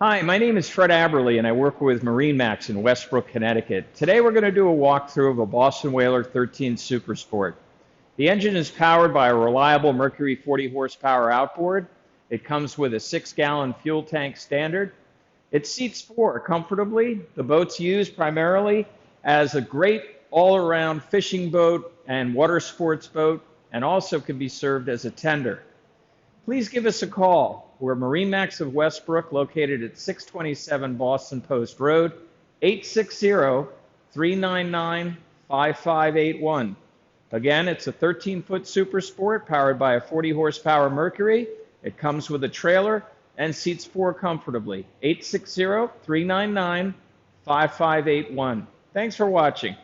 Hi, my name is Fred Aberle and I work with MarineMax in Westbrook, Connecticut. Today we're going to do a walkthrough of a Boston Whaler 13 Super Sport. The engine is powered by a reliable Mercury 40 horsepower outboard. It comes with a 6-gallon fuel tank standard. It seats 4 comfortably. The boat's used primarily as a great all-around fishing boat and water sports boat, and also can be served as a tender. Please give us a call. We're MarineMax of Westbrook, located at 627 Boston Post Road, 860-399-5581. Again, it's a 13-foot Super Sport powered by a 40 horsepower Mercury. It comes with a trailer and seats 4 comfortably. 860-399-5581. Thanks for watching.